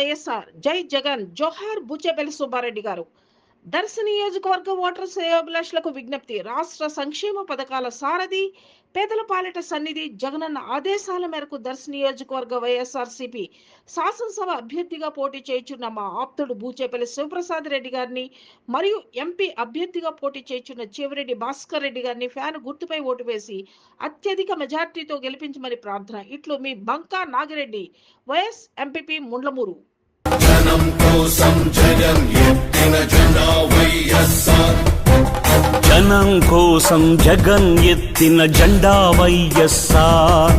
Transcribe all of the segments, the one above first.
వైఎస్ఆర్ జై జగన్ జోహార్ బూచేపల్లి సుబ్బారెడ్డి గారు. దర్శి నియోజకవర్గ ఓటర్ శ్రేయోభిలాషులకు విజ్ఞప్తి. రాష్ట్ర సంక్షేమ పథకాల సారథి, పేదల పాలిట సన్నిధి జగనన్న ఆదేశాల మేరకు దర్శి నియోజకవర్గ వైఎస్ఆర్సీపీ శాసనసభ అభ్యర్థిగా పోటీ చేయుచున్న మా ఆప్తుడు బూచేపల్లి శివప్రసాద్ రెడ్డి గారిని మరియు ఎంపీ అభ్యర్థిగా పోటీ చేయుచున్న చెవిరెడ్డి భాస్కర్ రెడ్డి గారిని ఫ్యాన్ గుర్తుపై ఓటు వేసి అత్యధిక మెజార్టీతో గెలిపించమని ప్రార్థన. ఇట్లు మీ బంకా నాగిరెడ్డి, వైఎస్ ఎంపీపీ ముండ్లమూరు. జనం కోసం జగన్ ఎత్తిన జెండా వైఎస్ఆర్. జనం కోసం జగన్ ఎత్తిన జెండా వైఎస్ఆర్.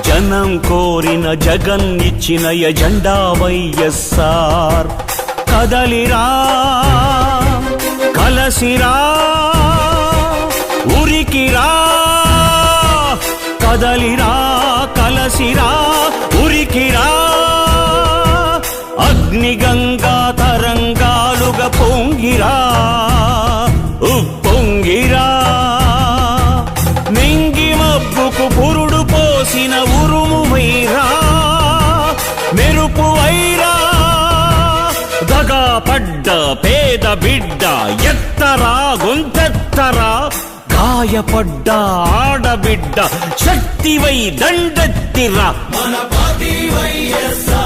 జనం కోరిన జగన్ ఇచ్చిన ఎజెండా వైఎస్ఆర్. కదలిరా కలసిరా ఉరికిరా, కదలిరా కలసిరా ఉరికిరా. అగ్నిగంగా తరంగాలుగా పొంగిరా ఉప్పొంగిరా. మింగి మబ్బుకు పురుడు పోసిన ఉరుము వైరా, మెరుపు వైరా. దగా పడ్డ పేద బిడ్డ ఎత్తరా గొంతెత్తరా. గాయపడ్డ ఆడబిడ్డ శక్తివై దండెత్తిరా. మన పార్టీ వైఎస్ఆర్.